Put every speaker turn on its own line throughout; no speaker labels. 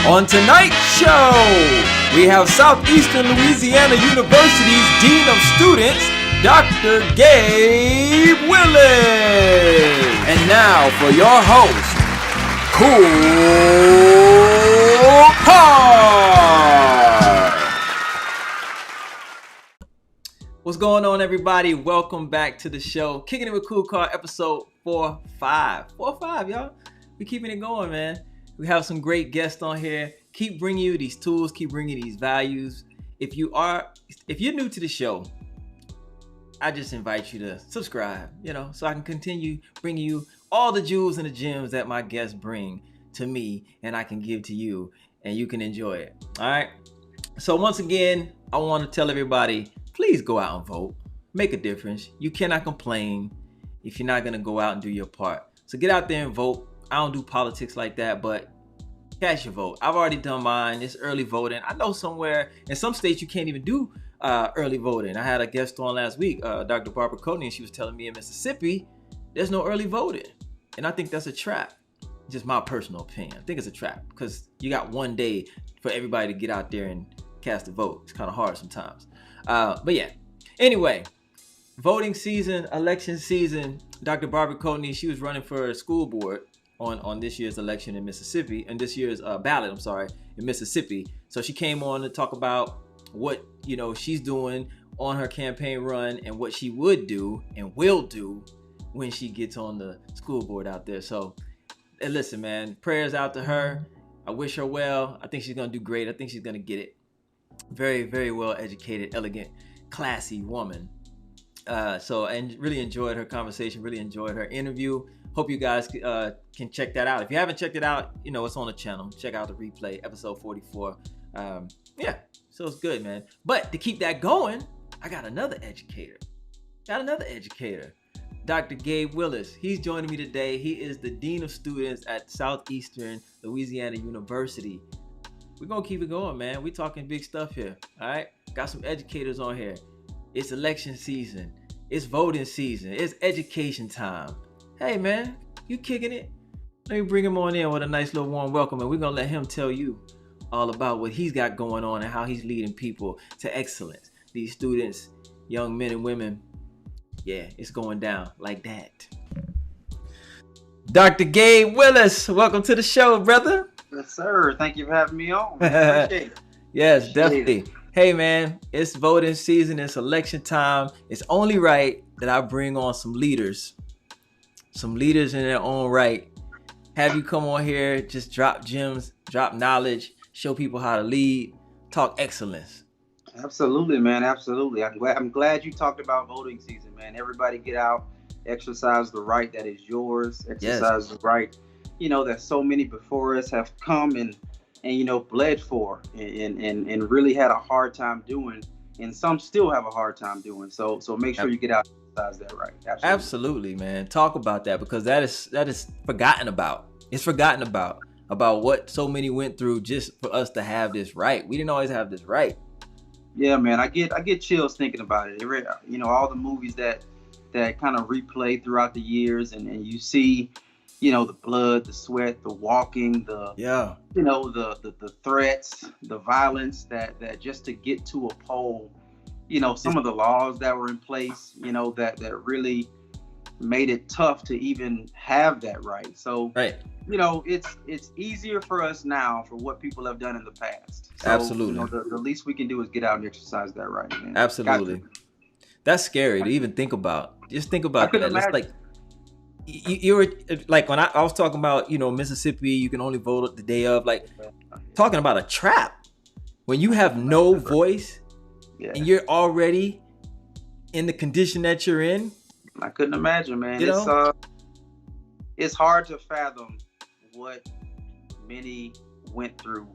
On tonight's show, we have Southeastern Louisiana University's Dean of Students, Dr. Gabe Willis. And now for your host, KoolKard. What's going on, everybody? Welcome back to the show. Kicking It with KoolKard, episode 4-5. 4-5, y'all. We keeping it going, man. We have some great guests on here. Keep bringing you these tools. Keep bringing these values. If you're new to the show, I just invite you to subscribe, so I can continue bringing you all the jewels and the gems that my guests bring to me and I can give to you and you can enjoy it. All right. So once again, I want to tell everybody, please go out and vote. Make a difference. You cannot complain if you're not going to go out and do your part. So get out there and vote. I don't do politics like that, but cast your vote. I've already done mine. It's early voting. I know somewhere in some states you can't even do early voting. I had a guest on last week, Dr. Barbara Coney, and she was telling me in Mississippi, there's no early voting. And I think that's a trap. Just my personal opinion. I think it's a trap because you got one day for everybody to get out there and cast a vote. It's kind of hard sometimes. But yeah, anyway, voting season, election season. Dr. Barbara Coney, she was running for school board on this year's election in Mississippi, and this year's ballot, in Mississippi. So she came on to talk about what, she's doing on her campaign run and what she would do and will do when she gets on the school board out there. So listen, man, prayers out to her. I wish her well. I think she's going to do great. I think she's going to get it. Very, very well educated, elegant, classy woman. And really enjoyed her conversation, really enjoyed her interview. Hope you guys can check that out. If you haven't checked it out, it's on the channel. Check out the replay, episode 44. So it's good, man. But to keep that going, I got another educator. Dr. Gabe Willis. He's joining me today. He is the Dean of Students at Southeastern Louisiana University. We're going to keep it going, man. We're talking big stuff here, all right? Got some educators on here. It's election season. It's voting season. It's education time. Hey, man, you kicking it? Let me bring him on in with a nice little warm welcome, and we're going to let him tell you all about what he's got going on and how he's leading people to excellence. These students, young men and women, yeah, it's going down like that. Dr. Gabe Willis, welcome to the show, brother.
Yes, sir. Thank you for having me on. Appreciate it.
Yes, definitely. Hey, man, it's voting season. It's election time. It's only right that I bring on some leaders in their own right. Have you come on here, just drop gems, drop knowledge, show people how to lead, talk excellence.
Absolutely, man. Absolutely. I'm glad you talked about voting season, man. Everybody get out, exercise the right that is yours, exercise the right, that so many before us have come and bled for and really had a hard time doing, and some still have a hard time doing. So make sure you get out and exercise that right.
Absolutely, man. Talk about that, because that is forgotten about. It's forgotten about what so many went through just for us to have this right. We didn't always have this right.
Yeah, man. I get chills thinking about it. All the movies that kind of replay throughout the years, and you see, the blood, the sweat, the walking, the threats, the violence that just to get to a poll, some of the laws that were in place, that really made it tough to even have that right. So, right. It's easier for us now for what people have done in the past. So,
absolutely.
The least we can do is get out and exercise that right, man.
Absolutely. That's scary to even think about. Just think about that. It's like you were like when I was talking about, Mississippi, you can only vote the day of, like talking about a trap when you have no voice and you're already in the condition that you're in.
I couldn't imagine, man. It's hard to fathom what many went through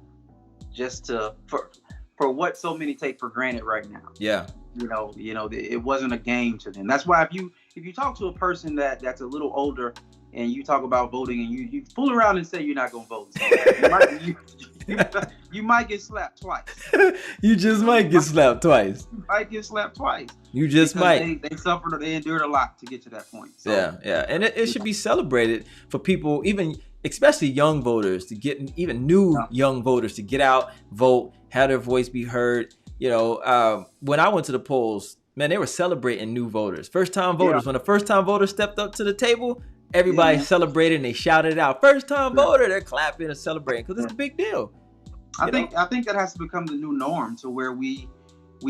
just for what so many take for granted right now.
Yeah.
It wasn't a game to them. That's why if you talk to a person that's a little older and you talk about voting and you fool around and say you're not gonna vote, you might get slapped twice.
You just might get slapped twice.
You might get slapped twice.
You just might.
They suffered. They endured a lot to get to that point. So.
Yeah, and it should be celebrated for people. Even especially young voters, to get even new young voters to get out, vote, have their voice be heard. When I went to the polls, man, they were celebrating new voters, first time voters. When the first time voters stepped up to the table, everybody celebrated and they shouted it out, first time voter. They're clapping and celebrating because it's a big deal.
I think that has to become the new norm, to where we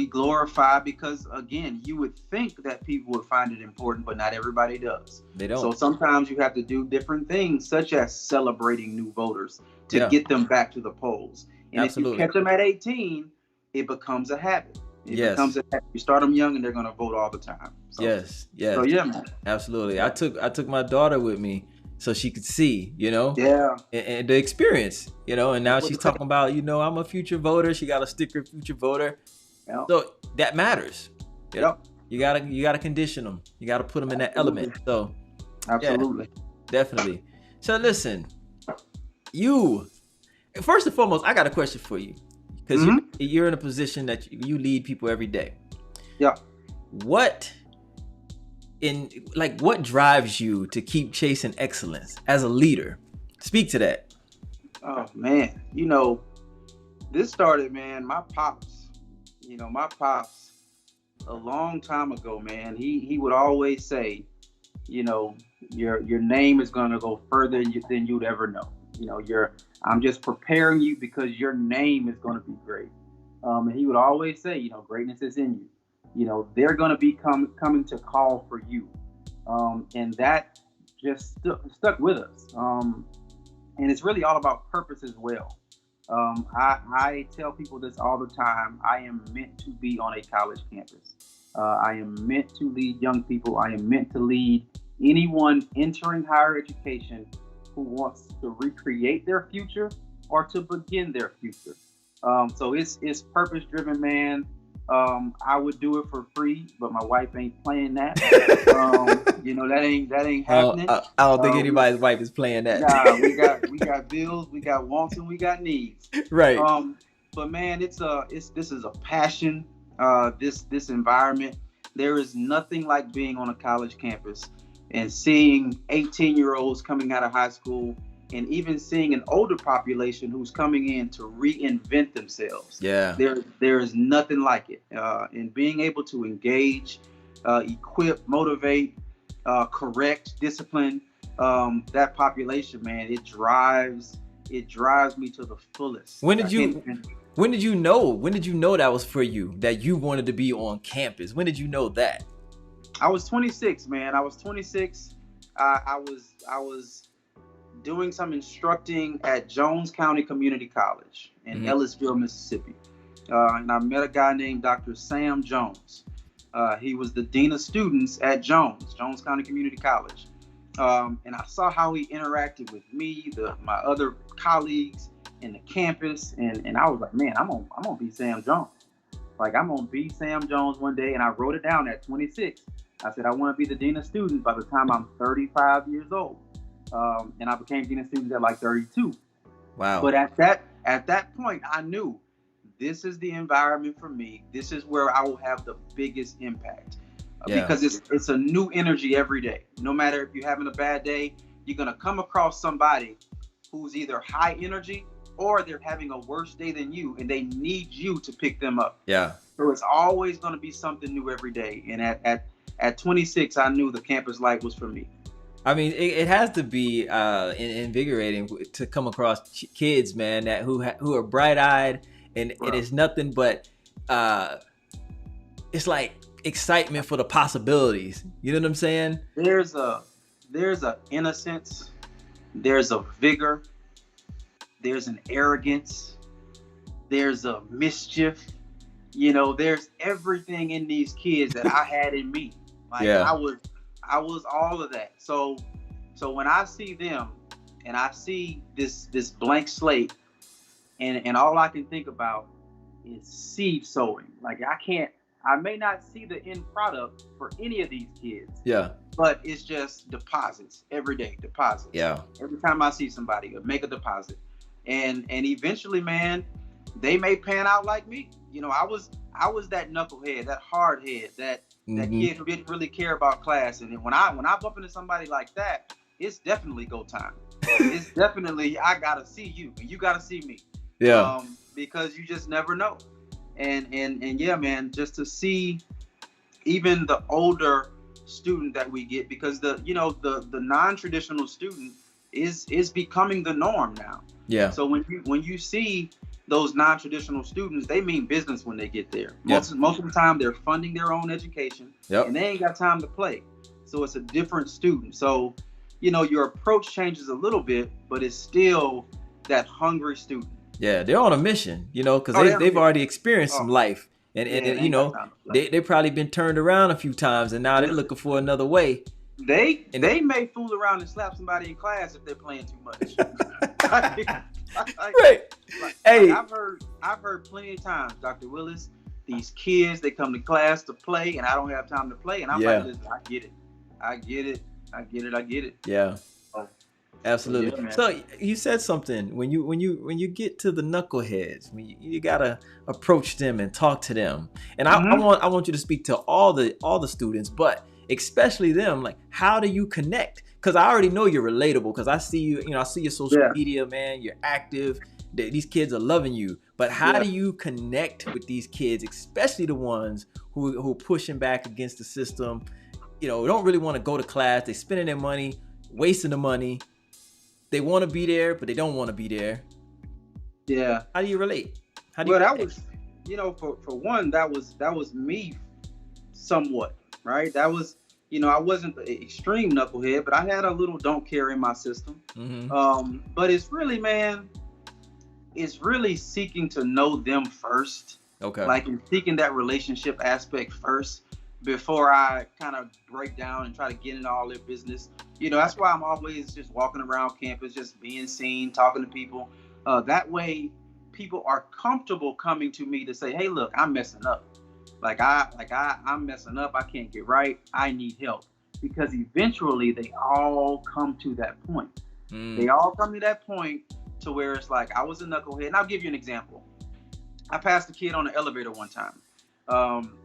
glorify, because again, you would think that people would find it important, but not everybody does.
They don't.
So sometimes you have to do different things, such as celebrating new voters to get them back to the polls. And Absolutely. If you catch them at 18, it becomes a habit. It becomes a habit. You start them young and they're going to vote all the time. So,
yes.
So yeah, man.
Absolutely. I took my daughter with me so she could see, and the experience, and now she's talking about, I'm a future voter. She got a sticker, future voter. Yep. So that matters.
Yep.
You gotta condition them. You gotta put them in that element. So
absolutely,
definitely. So listen, you first and foremost, I got a question for you, because you're in a position that you lead people every day.
Yeah.
What drives you to keep chasing excellence as a leader? Speak to that.
Oh man, this started, man. My pops a long time ago, man, he would always say, your name is going to go further than you'd ever know. I'm just preparing you because your name is going to be great. And he would always say, greatness is in you. They're going to be coming to call for you. And that just stuck with us. And it's really all about purpose as well. I tell people this all the time. I am meant to be on a college campus. I am meant to lead young people. I am meant to lead anyone entering higher education who wants to recreate their future or to begin their future. So it's purpose driven, man. I would do it for free, but my wife ain't playing that. That ain't happening.
I don't think anybody's wife is playing that.
Nah, we got bills, we got wants, and we got needs.
Right.
But man, this is a passion. This environment. There is nothing like being on a college campus and seeing 18-year-olds coming out of high school, and even seeing an older population who's coming in to reinvent themselves.
Yeah.
There is nothing like it. And being able to engage, equip, motivate, correct, discipline that population, man, it drives me to the fullest.
When did you know that was for you, that you wanted to be on campus? When did you know that?
I was 26, man. I was 26. I was doing some instructing at Jones County Community College in Ellisville, Mississippi. And I met a guy named Dr. Sam Jones. He was the dean of students at Jones County Community College. And I saw how he interacted with me, my other colleagues, and the campus. And I was like, man, I'm gonna be Sam Jones. Like, I'm gonna be Sam Jones one day. And I wrote it down at 26. I said, I want to be the dean of students by the time I'm 35 years old. And I became dean of students at like 32.
Wow.
But at that point, I knew this is the environment for me. This is where I will have the biggest impact. Because it's a new energy every day. No matter if you're having a bad day, you're going to come across somebody who's either high energy or they're having a worse day than you, and they need you to pick them up.
Yeah.
So it's always going to be something new every day. And at 26, I knew the campus life was for me.
I mean, it has to be invigorating to come across kids, man, who are bright-eyed, and it is nothing but it's like excitement for the possibilities. You know what I'm saying?
There's a innocence, there's a vigor, there's an arrogance, there's a mischief. There's everything in these kids that I had in me. Like, I was all of that. So when I see them and I see this blank slate, and all I can think about is seed sowing. Like, I may not see the end product for any of these kids.
Yeah.
But it's just deposits every day, deposits.
Yeah.
Every time I see somebody, make a deposit. And eventually, man, they may pan out like me. I was that knucklehead, that hard head, that kid who didn't really care about class. And when I bump into somebody like that, it's definitely go time. it's definitely, I gotta see you and you gotta see me.
Yeah.
Because you just never know. And yeah, man, just to see even the older student that we get, because the non-traditional student is becoming the norm now.
Yeah.
So when you see those non-traditional students, they mean business when they get there.
Yep.
Most of the time they're funding their own education.
Yep.
And they ain't got time to play. So it's a different student. So, your approach changes a little bit, but it's still that hungry student.
Yeah, they're on a mission, because they've already experienced some life. And they probably been turned around a few times, and now they're looking for another way.
They may fool around and slap somebody in class if they're playing too much.
Right. Hey,
I've heard plenty of times, Dr. Willis, these kids, they come to class to play, and I don't have time to play, and I'm like, listen, I get it.
Yeah. Absolutely. Yeah, so you said something when you get to the knuckleheads, you gotta approach them and talk to them. And I want you to speak to all the students, but especially them. Like, how do you connect? Because I already know you're relatable. Because I see you. I see your social media, man. You're active. These kids are loving you. But how do you connect with these kids, especially the ones who are pushing back against the system? Don't really want to go to class. They're spending their money, wasting the money. They want to be there, but they don't want to be there.
Yeah.
How do you relate?
That was, for one, that was me somewhat, right? That was, I wasn't the extreme knucklehead, but I had a little don't care in my system. Mm-hmm. But it's really, man, it's really seeking to know them first.
Okay.
Like, seeking that relationship aspect first before I kind of break down and try to get into all their business. That's why I'm always just walking around campus, just being seen, talking to people. That way, people are comfortable coming to me to say, "Hey, look, I'm messing up. I'm messing up. I can't get right. I need help." Because eventually, they all come to that point. They all come to that point to where it's like, I was a knucklehead. And I'll give you an example. I passed a kid on the elevator one time.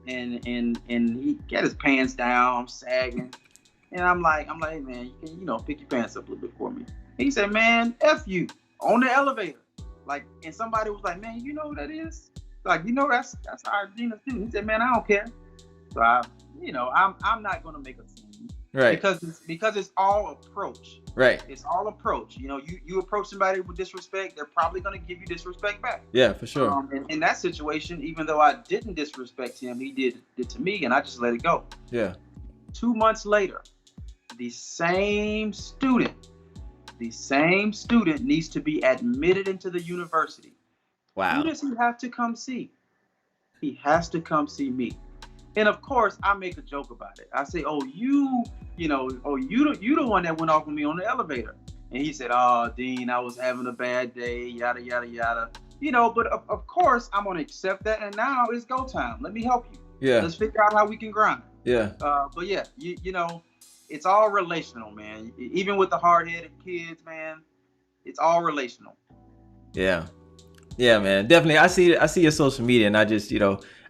And he got his pants down, I'm sagging. And I'm like, hey man, you can, pick your pants up a little bit for me. And he said, "Man, F you," on the elevator. Like, and somebody was like, "Man, you know what that is?" Like, that's our Gina student. He said, "Man, I don't care." So I'm not gonna make a scene.
Right.
Because it's all approach.
Right.
It's all approach. You approach somebody with disrespect, they're probably going to give you disrespect back.
Yeah, for sure.
And in that situation, even though I didn't disrespect him, he did it to me, and I just let it go.
Yeah.
2 months later, the same student needs to be admitted into the university.
Wow.
Who does he have to come see? He has to come see me. And of course, I make a joke about it. I say, you the one that went off with me on the elevator. And he said, "Oh, Dean, I was having a bad day, yada, yada, yada." But of course, I'm going to accept that. And now it's go time. Let me help you.
Yeah.
Let's figure out how we can grind.
Yeah.
But yeah, it's all relational, man. Even with the hard-headed kids, man, it's all relational.
Yeah. Yeah, man. Definitely. I see your social media, and I just,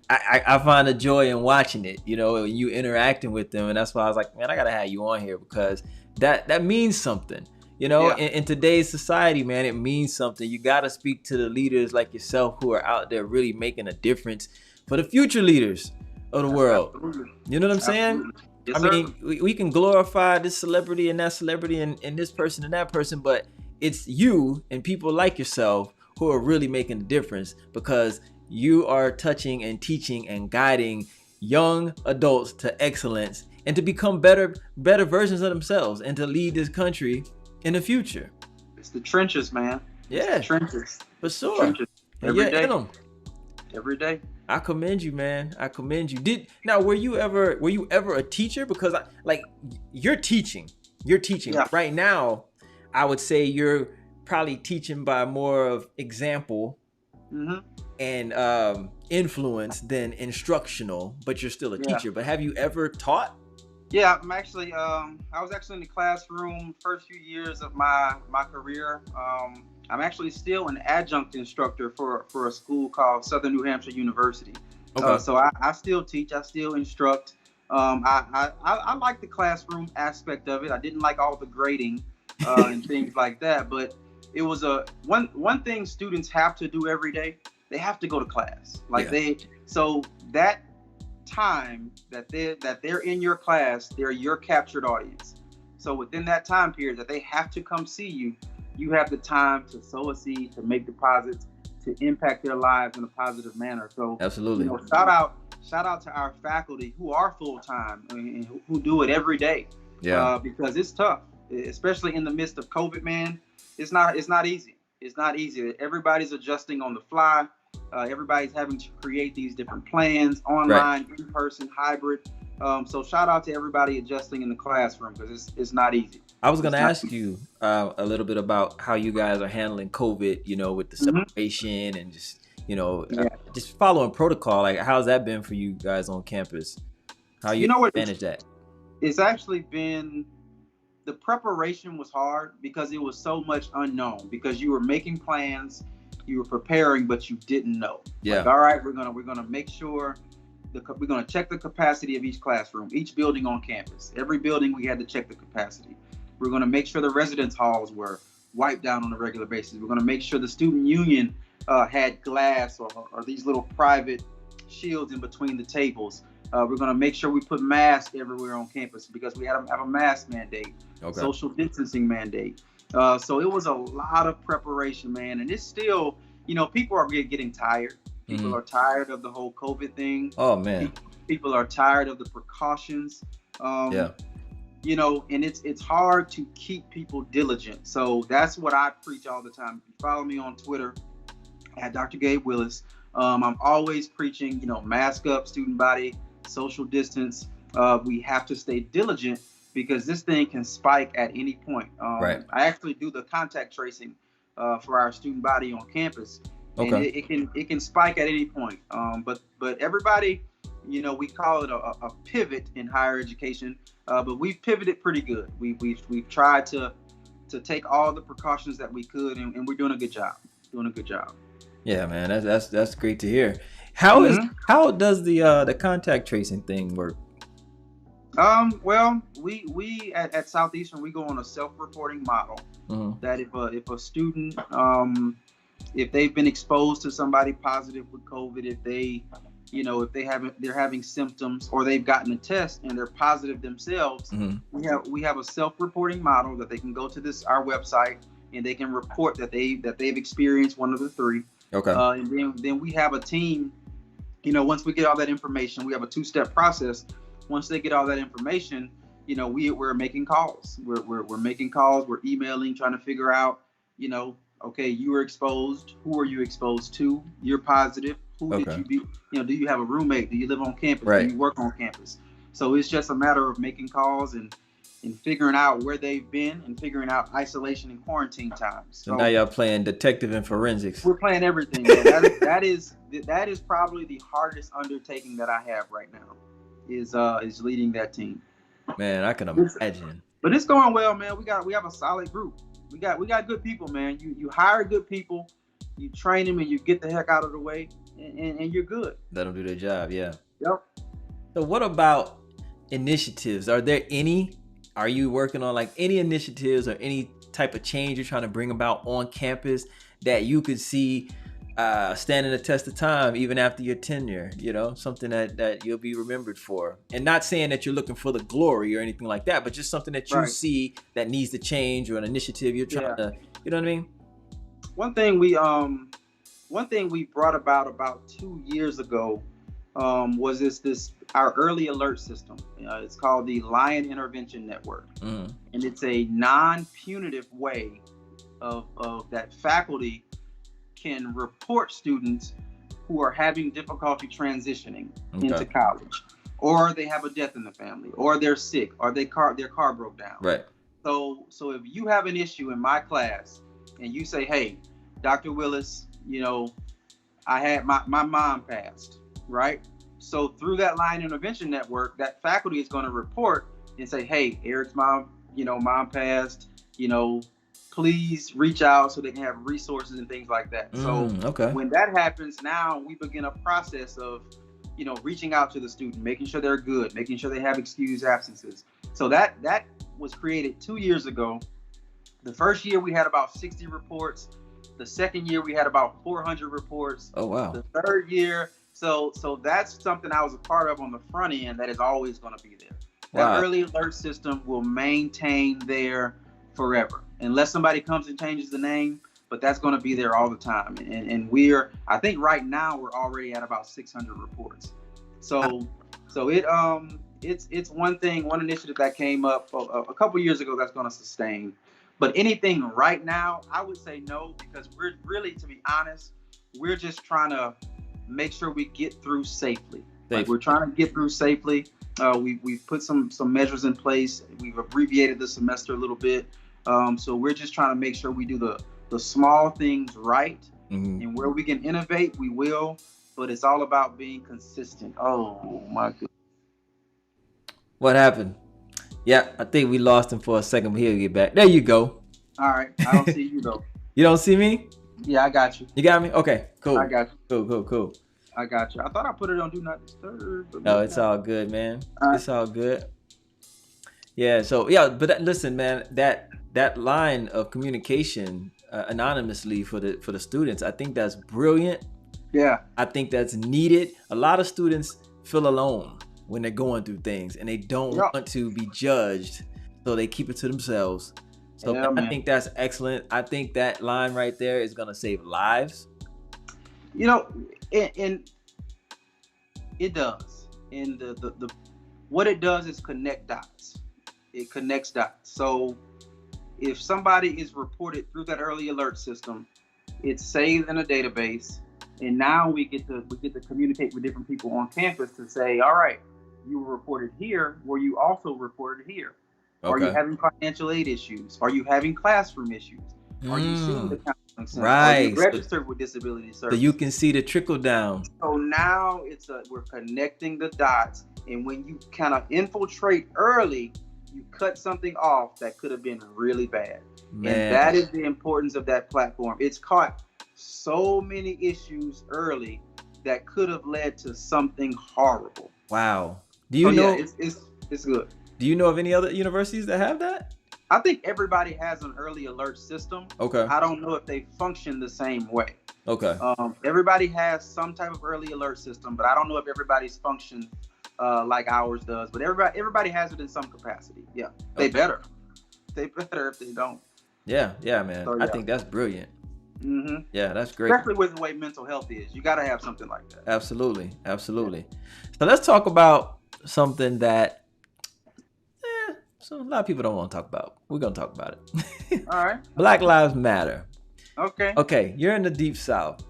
I find a joy in watching it, you interacting with them. And that's why I was like, man, I got to have you on here, because that means something, in today's society, man. It means something. You got to speak to the leaders like yourself who are out there really making a difference for the future leaders of the world.
Absolutely.
You know what I'm saying?
Yes,
I mean, we can glorify this celebrity and that celebrity and this person and that person, but it's you and people like yourself who are really making a difference, because you are touching and teaching and guiding young adults to excellence and to become better versions of themselves and to lead this country in the future.
It's the trenches, man.
Yeah,
trenches.
For sure.
Trenches. Every day. Every day.
I commend you, man. I commend you. Were you ever a teacher? Because you're teaching. Yeah. Right now, I would say you're probably teaching by more of example. Mm-hmm. And influence than instructional, but you're still a teacher. But have you ever taught?
Yeah, I'm actually I was actually in the classroom first few years of my career. I'm actually still an adjunct instructor for a school called Southern New Hampshire University. Okay. So I still teach, I still instruct. I like the classroom aspect of it. I didn't like all the grading. and things like that. But it was one thing students have to do every day. They have to go to class. So that time that they're in your class, they're your captured audience. So within that time period that they have to come see you, you have the time to sow a seed, to make deposits, to impact their lives in a positive manner. So
absolutely,
shout out to our faculty who are full time and who do it every day.
Yeah,
because it's tough, especially in the midst of COVID, man. It's not easy. It's not easy. Everybody's adjusting on the fly. Everybody's having to create these different plans, online, in person, hybrid. So shout out to everybody adjusting in the classroom, because it's not easy.
I was going to ask you a little bit about how you guys are handling COVID, with the separation and just, just following protocol. Like, how's that been for you guys on campus? How you manage that?
It's actually been, the preparation was hard because it was so much unknown, because you were making plans, you were preparing, but you didn't know.
Yeah.
Like, all right, we're gonna make sure we're gonna check the capacity of each classroom, each building on campus. Every building we had to check the capacity. We're gonna make sure the residence halls were wiped down on a regular basis. We're gonna make sure the student union had glass or these little private shields in between the tables. We're going to make sure we put masks everywhere on campus, because we have a mask mandate, social distancing mandate. So it was a lot of preparation, man. And it's still, people are getting tired. People are tired of the whole COVID thing.
Oh, man.
People are tired of the precautions. And it's hard to keep people diligent. So that's what I preach all the time. If you follow me on Twitter at Dr. Gabe Willis, I'm always preaching, mask up, student body, social distance. We have to stay diligent, because this thing can spike at any point. I actually do the contact tracing for our student body on campus, and it can spike at any point. But everybody, we call it a pivot in higher education, but we've pivoted pretty good. We've tried to take all the precautions that we could, and we're doing a good job.
Yeah, man, that's great to hear. How does the contact tracing thing work?
Well, we at Southeastern, we go on a self-reporting model. That if a student, if they've been exposed to somebody positive with COVID, if they're having symptoms, or they've gotten a test and they're positive themselves, we have a self-reporting model that they can go to our website, and they can report that they've experienced one of the three. And then we have a team. Once we get all that information, we have a 2-step process. Once they get all that information, we're making calls. We're making calls. We're emailing, trying to figure out, okay, you were exposed. Who are you exposed to? You're positive. Who did you be? Do you have a roommate? Do you live on campus? Do you work on campus? So it's just a matter of making calls and figuring out where they've been, and figuring out isolation and quarantine times.
So now y'all playing detective and forensics.
We're playing everything. that is probably the hardest undertaking that I have right now, is leading that team.
Man, I can imagine.
But it's going well, man. We have a solid group. We got good people, man. You hire good people, you train them, and you get the heck out of the way, and you're good.
Let them do their job. Yeah.
Yep.
So what about initiatives? Are there any? Are you working on like any initiatives or any type of change you're trying to bring about on campus that you could see standing the test of time even after your tenure? Something that you'll be remembered for. And not saying that you're looking for the glory or anything like that, but just something that you see that needs to change, or an initiative you're trying to, you know what I mean?
One thing we brought about 2 years ago was this our early alert system. It's called the Lion Intervention Network, and it's a non-punitive way of that faculty can report students who are having difficulty transitioning into college, or they have a death in the family, or they're sick, or their car broke down.
Right.
So if you have an issue in my class and you say, hey, Dr. Willis, I had my mom passed, right? So through that Lion Intervention Network, that faculty is going to report and say, hey, Eric's mom, mom passed, please reach out, so they can have resources and things like that. So when that happens, now we begin a process of, reaching out to the student, making sure they're good, making sure they have excused absences. So that was created 2 years ago. The first year we had about 60 reports. The second year we had about 400 reports.
Oh wow.
The third year, so that's something I was a part of on the front end that is always going to be there. That early alert system will maintain there forever, unless somebody comes and changes the name. But that's going to be there all the time. And I think right now we're already at about 600 reports. So it's one initiative that came up a couple years ago that's going to sustain. But anything right now, I would say no, because we're really, to be honest, we're just trying to make sure we get through safely. Like, we're trying to get through safely. We've put some measures in place. We've abbreviated the semester a little bit. So we're just trying to make sure we do the small things right. Mm-hmm. And where we can innovate, we will. But it's all about being consistent. Oh, my goodness.
What happened? Yeah, I think we lost him for a second, but he'll get back. There you go.
All right. I don't see you, though.
You don't see me?
Yeah, I got you.
You got me? Okay, cool.
I got you.
Cool.
I got you. I thought I put it on Do Not Disturb.
No, it's all good, man. It's all good. Yeah, so, yeah, but listen, man, that line of communication anonymously for the students, I think that's brilliant.
Yeah.
I think that's needed. A lot of students feel alone when they're going through things, and they don't want to be judged, so they keep it to themselves. So yeah, I think that's excellent. I think that line right there is going to save lives.
You know, and it does. And the what it does is connect dots. It connects dots. So if somebody is reported through that early alert system, it's saved in a database, and now we get to communicate with different people on campus to say, all right, you were reported here. Were you also reported here? Okay. Are you having financial aid issues? Are you having classroom issues? Are you seeing the counseling center?
Right.
Are you registered with disability services?
So you can see the trickle down.
So now we're connecting the dots, and when you kind of infiltrate early, you cut something off that could have been really bad. Man. And that is the importance of that platform. It's caught so many issues early that could have led to something horrible.
Wow. Do you know?
Yeah, it's good.
Do you know of any other universities that have that?
I think everybody has an early alert system.
Okay.
I don't know if they function the same way.
Okay.
Everybody has some type of early alert system, but I don't know if everybody's function like ours does. But everybody has it in some capacity. Yeah. They better. They better if they don't.
Yeah, man. So, yeah. I think that's brilliant.
Mm-hmm.
Yeah, that's great.
Especially with the way mental health is. You got to have something like that.
Absolutely. So let's talk about something that so a lot of people don't want to talk about. We're going to talk about it.
All right.
Black Lives Matter.
Okay.
You're in the Deep South.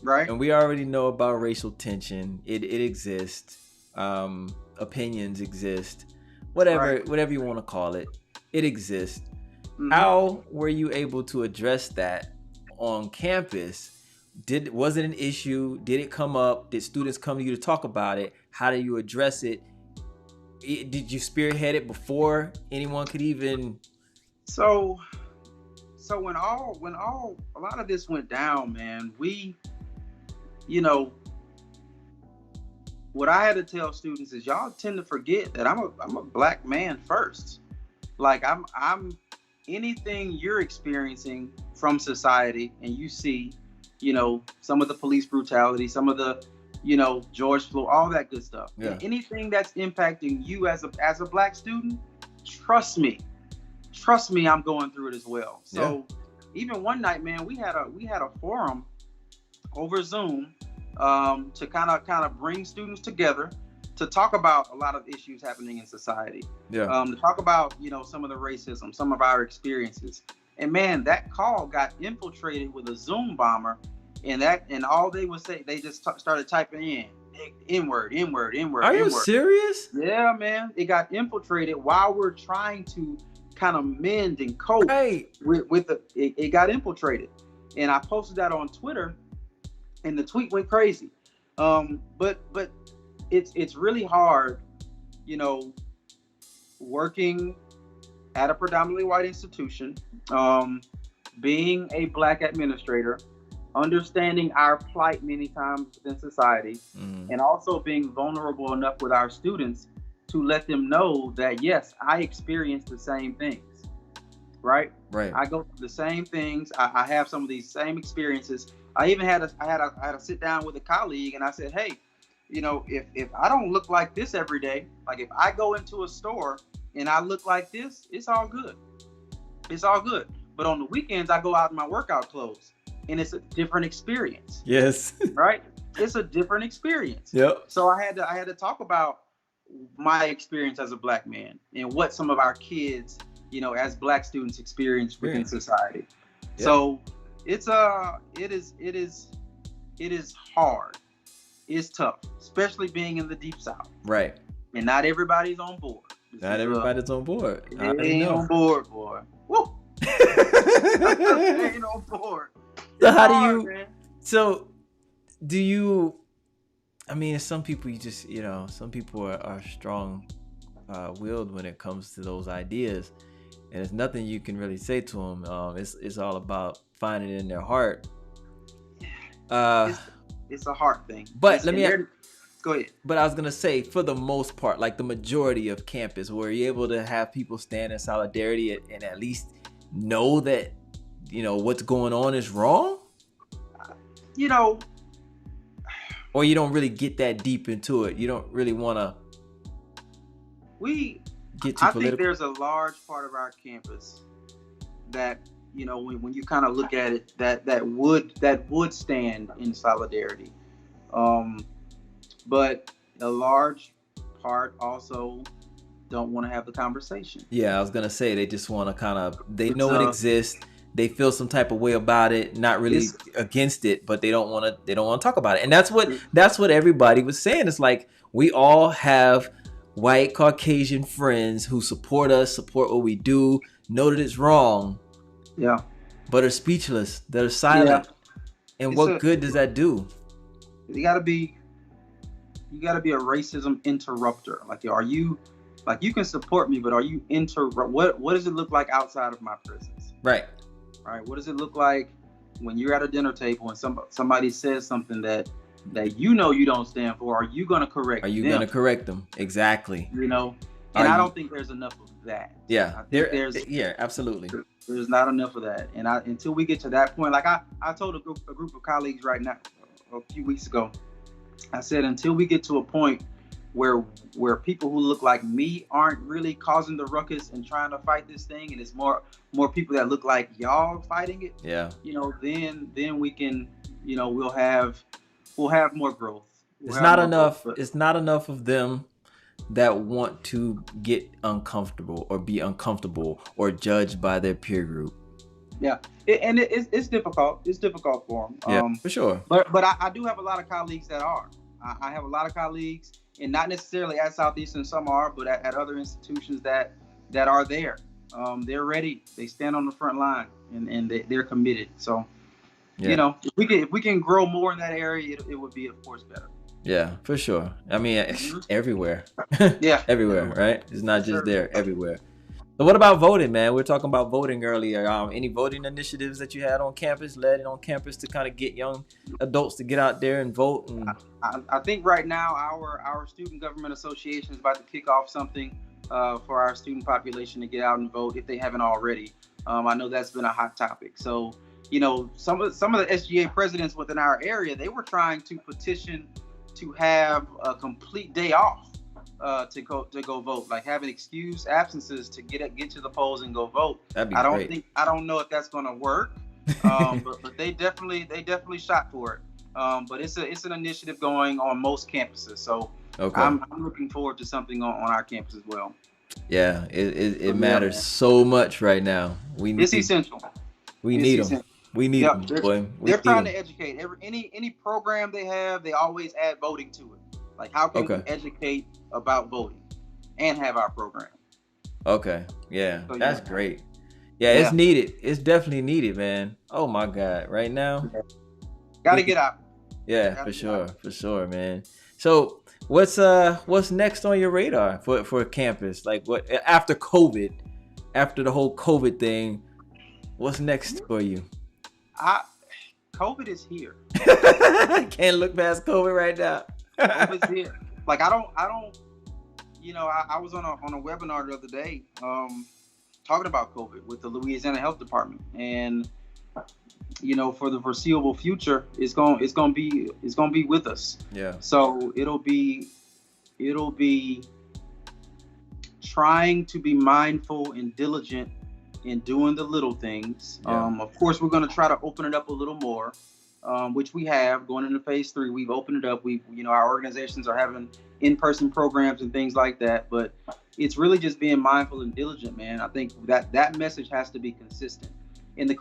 Right.
And we already know about racial tension. It exists. Opinions exist. Whatever you want to call it. It exists. Mm-hmm. How were you able to address that on campus? Was it an issue? Did it come up? Did students come to you to talk about it? How do you address it? Did you spearhead it before anyone could even?
So when a lot of this went down, man, what I had to tell students is y'all tend to forget that I'm a black man first. Like I'm anything you're experiencing from society, and you see, some of the police brutality, some of the, George Floyd, all that good stuff. Yeah. And anything that's impacting you as a black student, trust me, I'm going through it as well. So even one night, man, we had a forum over Zoom to kind of bring students together to talk about a lot of issues happening in society. Yeah. To talk about, some of the racism, some of our experiences. And man, that call got infiltrated with a Zoom bomber, and all they would say, they just started typing in N-word.
Are you serious?
Yeah, man. It got infiltrated while we're trying to kind of mend and cope with it got infiltrated. And I posted that on Twitter, and the tweet went crazy. But it's really hard, working at a predominantly white institution, being a black administrator, understanding our plight many times in society, and also being vulnerable enough with our students to let them know that, yes, I experience the same things. right?
Right.
I go through the same things. I have some of these same experiences. I even had a sit down with a colleague, and I said, hey, if I don't look like this every day, like if I go into a store and I look like this, it's all good. It's all good. But on the weekends, I go out in my workout clothes, and it's a different experience.
Yes.
Right? It's a different experience.
Yep.
So I had to talk about my experience as a black man and what some of our kids, as black students experience within society. Yep. So it is hard. It's tough, especially being in the deep south.
Right.
And not everybody's on board.
Not everybody's on board.
They ain't on board, boy. Woo! They ain't on board.
So how do you? Man. So do you? I mean, some people some people are strong willed when it comes to those ideas, and there's nothing you can really say to them. It's all about finding it in their heart.
It's a heart thing.
But
go ahead.
But I was gonna say, for the most part, like the majority of campus, were you able to have people stand in solidarity and at least know that what's going on is wrong? Or you don't really get that deep into it. You don't really want to get too political.
I think there's a large part of our campus that when you kind of look at it, that would stand in solidarity, but a large part also don't want to have the conversation.
Yeah, I was gonna say they just want to they know it exists. They feel some type of way about it, not really against it, but they don't want to talk about it. And that's what everybody was saying. It's like we all have white Caucasian friends who support us, support what we do, know that it's wrong.
Yeah.
But are speechless. They're silent. Yeah. And what good does that do?
You gotta be a racism interrupter. Like you can support me, but are you what does it look like outside of my presence?
Right.
All right. What does it look like when you're at a dinner table and somebody says something that you don't stand for? Are you gonna correct them?
Are you gonna correct them? Exactly.
And I don't think there's enough of that.
Yeah. Absolutely.
There's not enough of that. And until we get to that point, like I told a group of colleagues right now a few weeks ago, I said, until we get to a point where people who look like me aren't really causing the ruckus and trying to fight this thing, and it's more people that look like y'all fighting it.
Yeah.
Then we can, we'll have more growth.
It's not enough of them that want to get uncomfortable or be uncomfortable or judged by their peer group.
Yeah, it's difficult. It's difficult for them.
Yeah, for sure.
But I do have a lot of colleagues that are. I have a lot of colleagues, and not necessarily at Southeastern, some are, but at other institutions that are there. They're ready. They stand on the front line, and they're committed. So, if we can grow more in that area, it would be, of course, better.
Yeah, for sure. I mean, everywhere.
Yeah.
Everywhere, right? It's not just there, everywhere. So what about voting, man? We were talking about voting earlier. Any voting initiatives that you had on campus, led on campus to kind of get young adults to get out there and vote? And
I think right now our Student Government Association is about to kick off something for our student population to get out and vote if they haven't already. I know that's been a hot topic. So, some of the SGA presidents within our area, they were trying to petition to have a complete day off to go vote, like having excused absences to get to the polls and go vote.
That'd be great.
I don't know if that's going to work, but they definitely shot for it. But it's an initiative going on most campuses, so okay. I'm looking forward to something on our campus as well.
Yeah, it matters so much right now.
It's essential.
We need them. We need them, boy.
They're trying to educate. Any program they have, they always add voting to it. Like, how can we educate about voting and have our program?
Okay, yeah, so, that's great. Yeah, it's needed. It's definitely needed, man. Oh my God, right now.
Gotta get out.
Yeah, for sure, man. So, what's next on your radar for campus? Like, what after COVID, after the whole COVID thing, what's next for you?
COVID is here.
Can't look past COVID right now.
COVID's here. Like I don't. I was on a webinar the other day, talking about COVID with the Louisiana Health Department, and for the foreseeable future, it's gonna be with us.
Yeah.
So it'll be trying to be mindful and diligent in doing the little things.
Yeah.
Of course, we're gonna try to open it up a little more, which we have going into phase 3. We've opened it up. Our organizations are having in-person programs and things like that. But it's really just being mindful and diligent, man. I think that message has to be consistent. And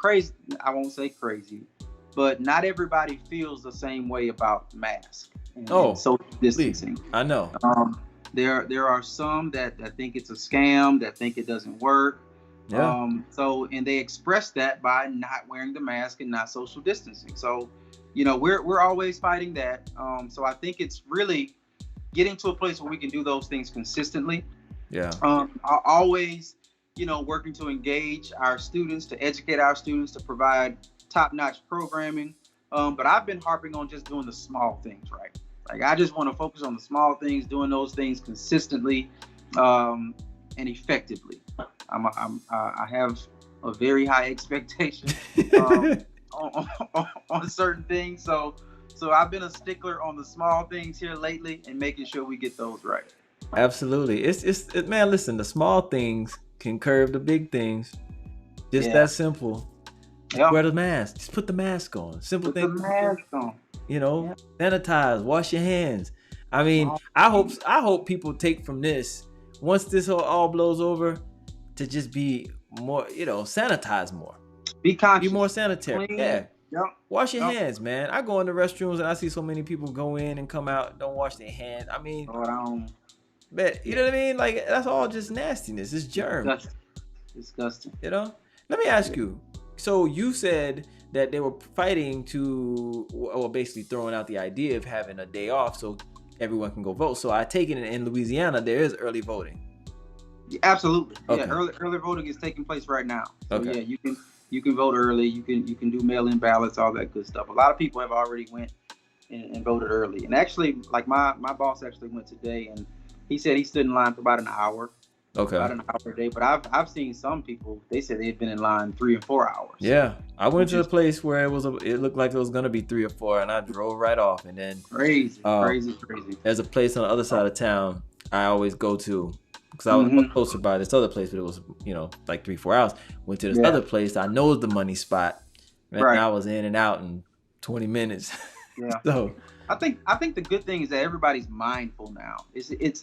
I won't say crazy, but not everybody feels the same way about masks and social distancing.
Please. I know.
There are some that think it's a scam, that think it doesn't work.
Yeah.
And they express that by not wearing the mask and not social distancing. So, we're always fighting that. So I think it's really getting to a place where we can do those things consistently.
Yeah.
Always, working to engage our students, to educate our students, to provide top-notch programming. But I've been harping on just doing the small things, right? Like, I just want to focus on the small things, doing those things consistently and effectively. I have a very high expectation on certain things. So I've been a stickler on the small things here lately and making sure we get those right.
Absolutely. It's man, listen, the small things can curb the big things. Just that simple.
Yep.
Wear the mask. Just put the mask on. Simple thing.
Put the mask on.
Sanitize, wash your hands. I mean, I hope people take from this, once this all blows over, to just be more, sanitize more.
Be conscious.
Be more sanitary.
Clean.
Yeah.
Yep.
Wash your hands, man. I go in the restrooms and I see so many people go in and come out, don't wash their hands. I mean, but you know what I mean? Like, that's all just nastiness. It's germs.
Disgusting.
Let me ask you. So you said that they were fighting basically throwing out the idea of having a day off so everyone can go vote. So I take it in Louisiana, there is early voting.
Yeah, absolutely.
Okay.
Yeah, early voting is taking place right now. So
okay.
Yeah, you can vote early. You can do mail-in ballots, all that good stuff. A lot of people have already went and voted early. And actually, like my boss actually went today, and he said he stood in line for about an hour.
Okay.
About an hour a day. But I've seen some people, they said they'd been in line 3 and 4 hours.
Yeah. I went to a place where it looked like it was gonna be 3 or 4, and I drove right off. And then
crazy.
There's a place on the other side of town I always go to, because I was closer by this other place, but it was, like 3-4 hours. Went to this other place. I know the money spot. And I was in and out in 20 minutes.
Yeah.
So
I think the good thing is that everybody's mindful now. It's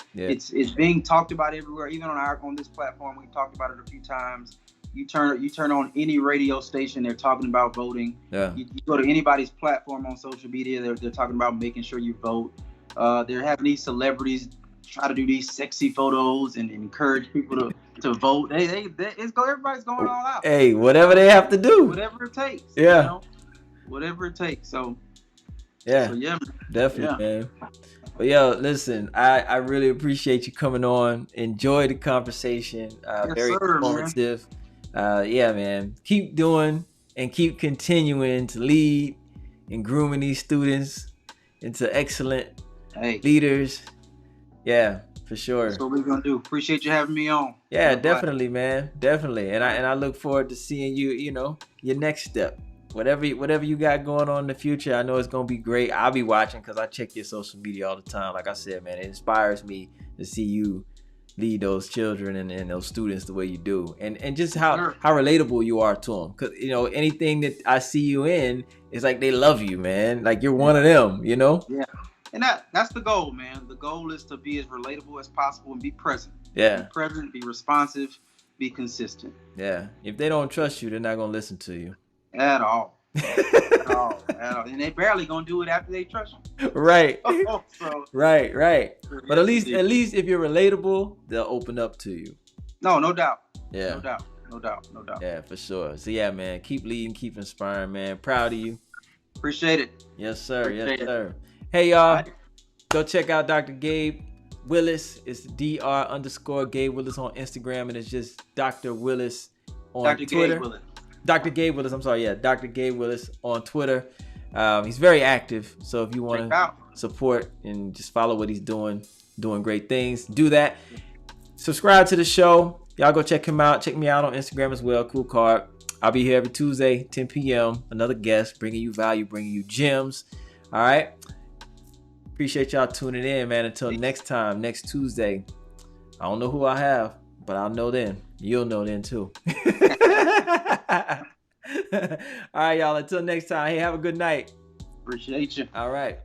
being talked about everywhere. Even on this platform, we've talked about it a few times. You turn on any radio station, they're talking about voting.
Yeah.
You go to anybody's platform on social media, they're talking about making sure you vote. They're having these celebrities try to do these sexy photos and encourage people to vote. Everybody's going all out.
Hey, whatever they have to do.
Whatever it takes.
Yeah.
Whatever it takes. So
yeah, definitely, man. But listen, I really appreciate you coming on. Enjoy the conversation. Very informative. Man. Keep doing and keep continuing to lead and grooming these students into excellent leaders. Yeah, for sure.
That's what we're gonna do. Appreciate you having me on.
Yeah, definitely, man. Definitely. And I look forward to seeing you, your next step. Whatever you got going on in the future, I know it's going to be great. I'll be watching because I check your social media all the time. Like I said, man, it inspires me to see you lead those children and those students the way you do. And just how relatable you are to them. Because, anything that I see you in, it's like they love you, man. Like you're one of them,
Yeah. And that's the goal, man. The goal is to be as relatable as possible and be present.
Yeah.
Be present, be responsive, be consistent.
Yeah. If they don't trust you, they're not going to listen to you.
At all. At all. And they barely gonna do it after they trust you.
Right.
So,
right. But at least if you're relatable, they'll open up to you.
No doubt.
Yeah.
No doubt.
Yeah, for sure. So yeah, man, keep leading, keep inspiring, man. Proud of you.
Appreciate it.
Yes, sir. Yes, sir. Hey, y'all, go check out Dr. Gabe Willis. It's Dr. Gabe Willis on Instagram, and it's just Dr. Willis on Twitter. Dr. Gabe Willis, I'm sorry, Dr. Gabe Willis on Twitter. He's very active, so if you want to support and just follow what he's doing great things, do that. Subscribe to the show. Y'all go check him out. Check me out on Instagram as well, KoolKard. I'll be here every Tuesday, 10 p.m. Another guest, bringing you value, bringing you gems. All right. Appreciate y'all tuning in, man. Until next time, next Tuesday. I don't know who I have, but I'll know then. You'll know then too. All right, y'all. Until next time. Hey, have a good night.
Appreciate you.
All right.